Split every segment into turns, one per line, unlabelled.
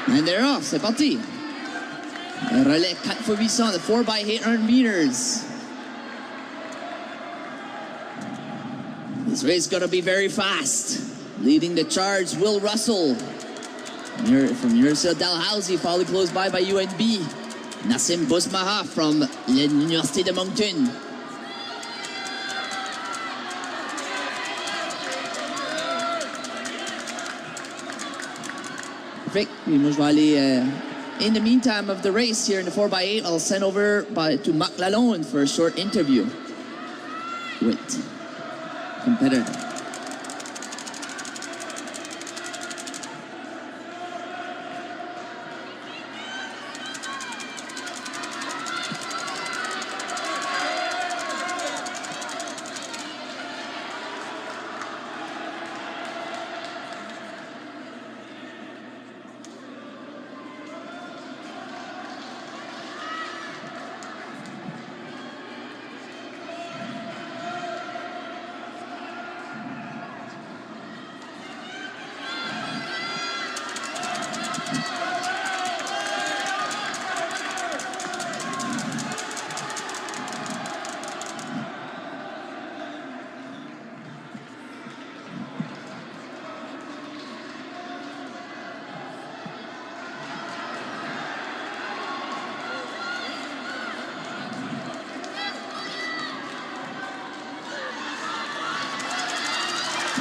And they're off, c'est parti. Relais 4x800, the 4x800 meters. This race is going to be very fast. Leading the charge, Will Russell. From University of Dalhousie, followed close by UNB. Nassim Bousmaha from l'Université de Moncton. Perfect. Moi, je vais aller, in the meantime of the race here in the 4x8, I'll send over to Marc Lalonde for a short interview with competitor.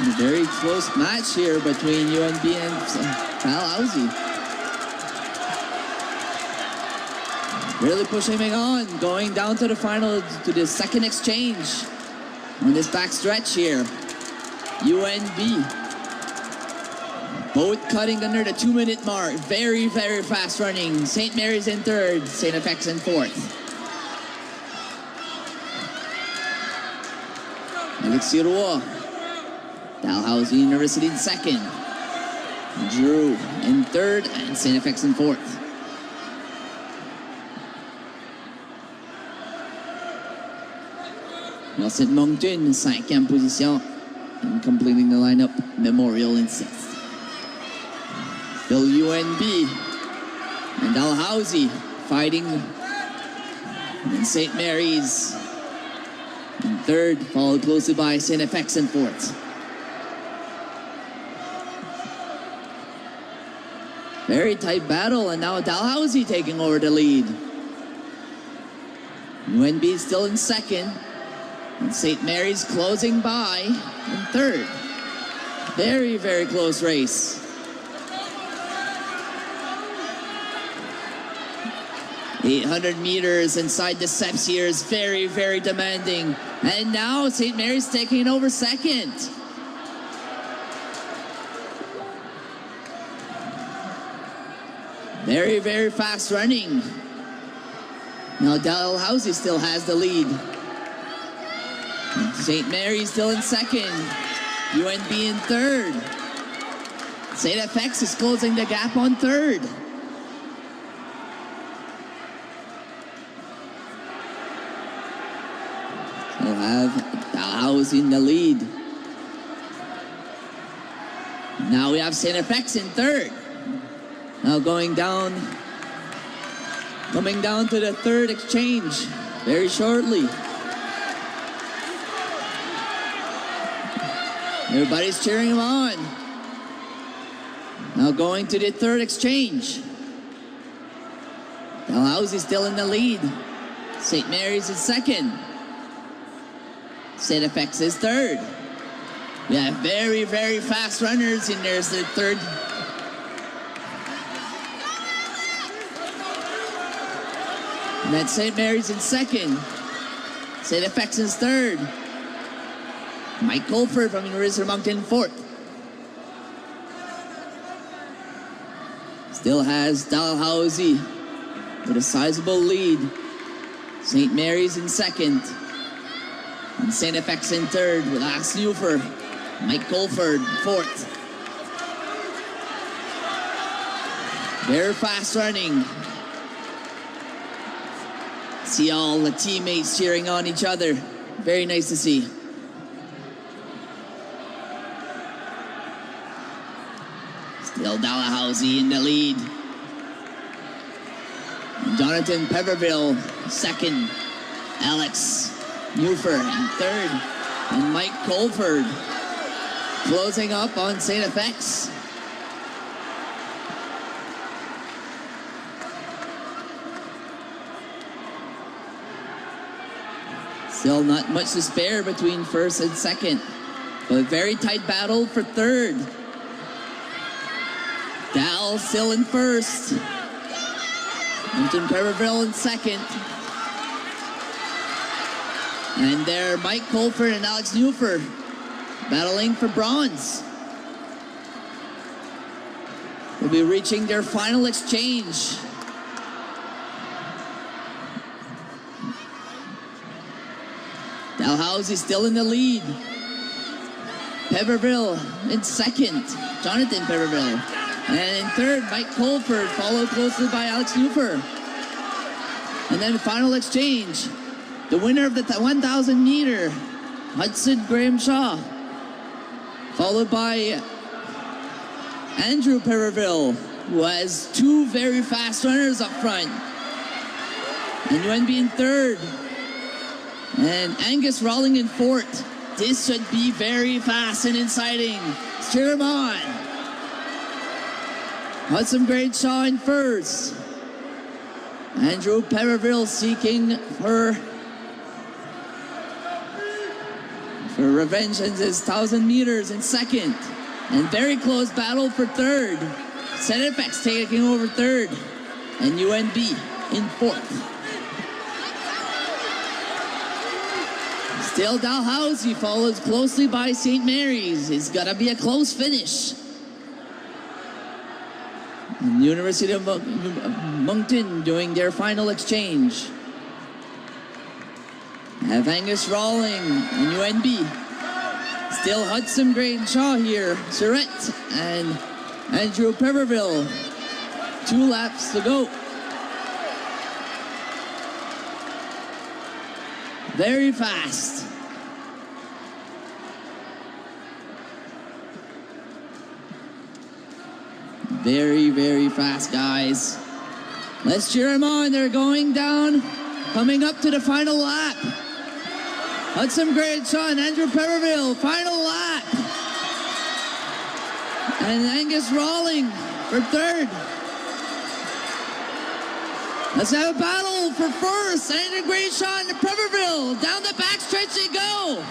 A very close match here between UNB and Dalhousie. Really pushing it on, going down to the final, to the second exchange on this back stretch here. UNB, both cutting under the 2-minute mark. Very, very fast running. St. Mary's in third, St. FX in fourth. Alexis Roy, Dalhousie University in second. Drew in third and St. FX in fourth. Nelson Moncton, 5e position, and completing the lineup, Memorial in 6th. Still UNB and Dalhousie fighting, and St. Mary's in third, followed closely by St. FX in fourth. Very tight battle, and now Dalhousie taking over the lead. UNB still in second, and St. Mary's closing by in third. Very, very close race. .800 meters inside the steps here is very, very demanding. And now St. Mary's taking over second. Very, very fast running. Now Dalhousie still has the lead. St. Mary's still in second. UNB in third. St. FX is closing the gap on third. We'll have Dalhousie in the lead. Now we have St. FX in third. Now coming down to the third exchange very shortly. Everybody's cheering him on. Now going to the third exchange. Dalhousie still in the lead. St. Mary's is second. St. FX is third. We have very, very fast runners in there. The third. And then St. Mary's in second. St. FX is third. Mike Colford from University of Moncton fourth. Still has Dalhousie with a sizable lead. St. Mary's in second. And St. FX in third with Alex Newfer. Mike Colford fourth. Very fast running. See all the teammates cheering on each other. Very nice to see. Still Dalhousie in the lead. Jonathan Pepperville, second. Alex Newford in third. And Mike Colford closing up on St. FX. Still not much to spare between first and second. But a very tight battle for third. Dal still in first. Jonathan Pepperville in second. And there, Mike Colford and Alex Newford battling for bronze. Will be reaching their final exchange. Dalhousie still in the lead. Pepperville in second. Jonathan Pepperville. And in third, Mike Colford, followed closely by Alex Newford. And then the final exchange. The winner of the 1,000 meter, Hudson Graham Shaw, followed by Andrew Pepperville, who has two very fast runners up front. And UNB in third. And Angus Rawling in fourth. This should be very fast and exciting. Let's cheer him on. Hudson Graham Shaw in first. Andrew Pepperville seeking for revenge in his 1,000 meters in second. And very close battle for third. St. FX taking over third. And UNB in fourth. Still Dalhousie follows closely by St. Mary's. It's got to be a close finish. And University of Moncton doing their final exchange. Have Angus Rawling and UNB. Still Hudson Graham Shaw here. Surrett and Andrew Pepperville. 2 laps to go. Very fast. Very, very fast, guys. Let's cheer them on. They're going down, coming up to the final lap. Hudson Graham Shaw and Andrew Pepperville, final lap. And Angus Rawling for third. Let's have a battle for first. Andrew Graham Shaw and Pepperville. Down the backstretch they go.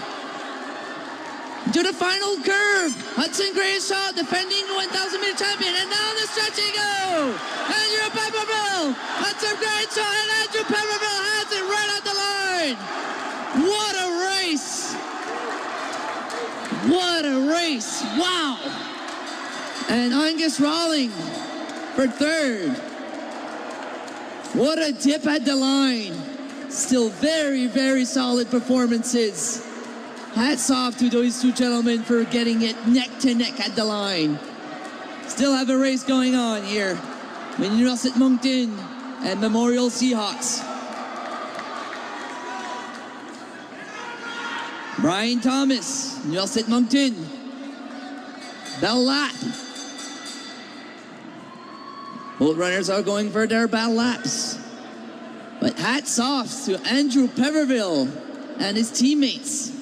To the final curve. Hudson Graham Shaw defending 1,000 meter champion. And down the stretch they go. Andrew Pepperville. Hudson Graham Shaw and Andrew Pepperville has it right at the line. What a race. What a race. Wow. And Angus Rawling for third. What a dip at the line. Still very, very solid performances. Hats off to those two gentlemen for getting it neck to neck at the line. Still have a race going on here with University of Moncton and Memorial Seahawks. Brian Thomas, University of Moncton. Bell lap. Both runners are going for their battle laps. But hats off to Andrew Pepperville and his teammates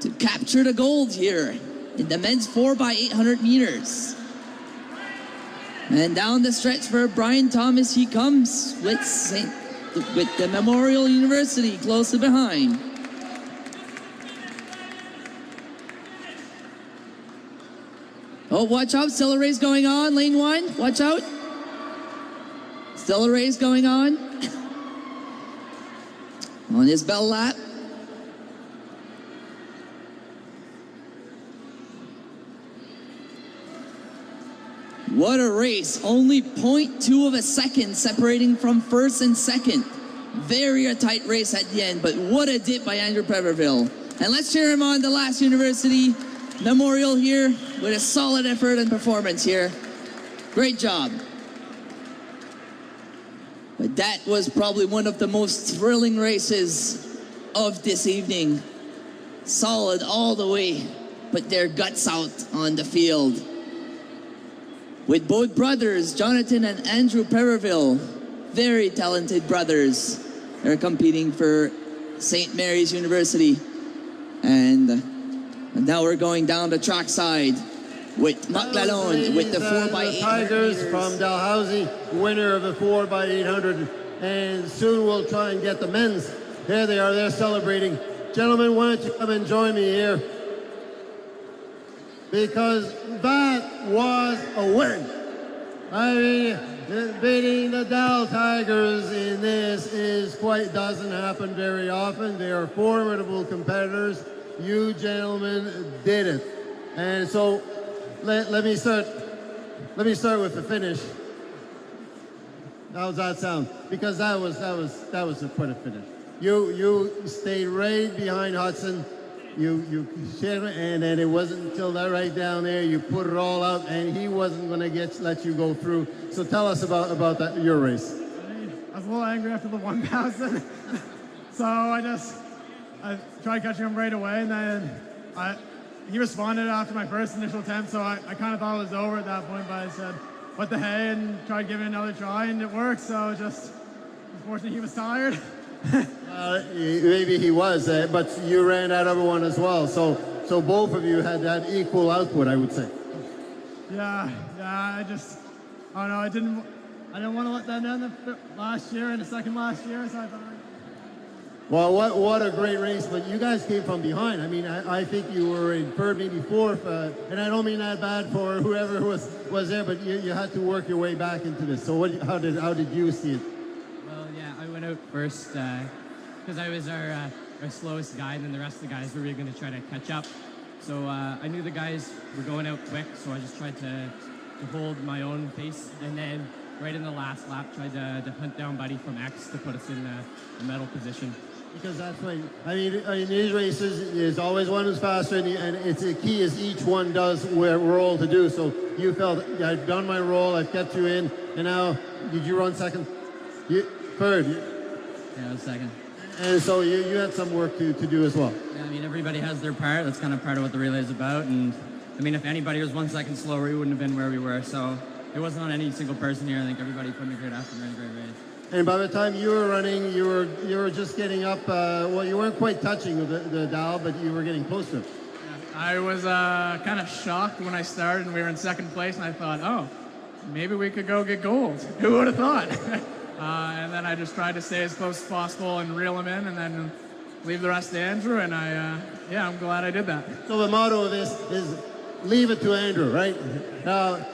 to capture the gold here in the men's 4x800 meters. And down the stretch for Brian Thomas, he comes with the Memorial University closely behind. Oh, watch out, still a race going on, lane 1, watch out. Still a race going on this bell lap. What a race. Only 0.2 of a second separating from first and second. Very a tight race at the end, but what a dip by Andrew Pepperville. And let's cheer him on, the last University Memorial here with a solid effort and performance here. Great job. But that was probably one of the most thrilling races of this evening. Solid all the way, put their guts out on the field. with both brothers, Jonathan and Andrew Perreville. Very talented brothers. They're competing for St. Mary's University. And now we're going down the track side with Maclalon with the 4x800
Tigers
meters.
from Dalhousie, winner of the 4x800. And soon we'll try and get the men's. There they are, they're celebrating. Gentlemen, why don't you come and join me here? Because that was a win. I mean, beating the Dal Tigers in this doesn't happen very often. They are formidable competitors. You gentlemen did it. And so let me start with the finish. How does that sound? Because that was quite a finish. You stayed right behind Hudson. You shared it, and then it wasn't until that right down there you put it all out, and he wasn't going to let you go through. So tell us about that your race.
I was a little angry after the 1,000, so I tried catching him right away, and then he responded after my first initial attempt, so I kind of thought it was over at that point, but I said, what the hey, and tried giving it another try, and it worked, so just unfortunately he was tired.
Maybe he was, but you ran that other one as well, so both of you had that equal output, I would say.
Yeah, I don't know, I didn't want to let that end the last year and the second last year, so I thought.
Well, what a great race, but you guys came from behind. I mean, I think you were in third, maybe fourth, and I don't mean that bad for whoever was there, but you had to work your way back into this. So how did you see it?
Well, yeah, I went out first because I was our slowest guy, and then the rest of the guys were really going to try to catch up. So I knew the guys were going out quick, so I just tried to hold my own pace, and then right in the last lap tried to hunt down Buddy from X to put us in the medal position.
Because that's right. I mean, in these races, there's always one who's faster, and it's the key is each one does their role to do. So you felt, I've done my role, I've kept you in, and now, did you run second? Third?
Yeah, I was second.
And so you had some work to do as well.
Yeah, I mean, everybody has their part. That's kind of part of what the relay is about. And I mean, if anybody was 1 second slower, we wouldn't have been where we were. So it wasn't on any single person here. I think everybody put in a great effort and ran a great race.
And by the time you were running, you were just getting up. Well, you weren't quite touching the dial, but you were getting close to it.
Yeah, I was kind of shocked when I started and we were in second place, and I thought, oh, maybe we could go get gold. Who would have thought? And then I just tried to stay as close as possible and reel him in, and then leave the rest to Andrew. And I'm glad I did that.
So the motto of this is leave it to Andrew, right?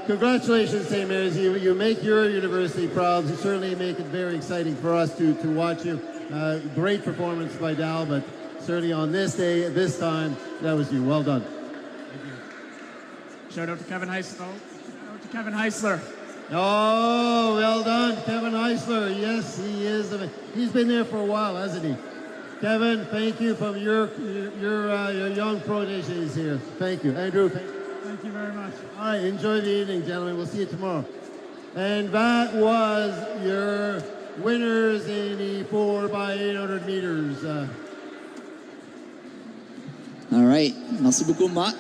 Congratulations, St. Mary's. You make your university proud. You certainly make it very exciting for us to watch you. Great performance by Dal, but certainly on this day, at this time, that was you. Well done.
Thank you. Shout out to Kevin Heisler.
Oh, well done, Kevin Heisler. Yes, he is. He's been there for a while, hasn't he? Kevin, thank you from your young proteges here. Thank you. Andrew, thank you.
Thank you very much.
All right, enjoy the evening, gentlemen. We'll see you tomorrow. And that was your winners in the 4x800 meters.
All right. Merci beaucoup, Mark.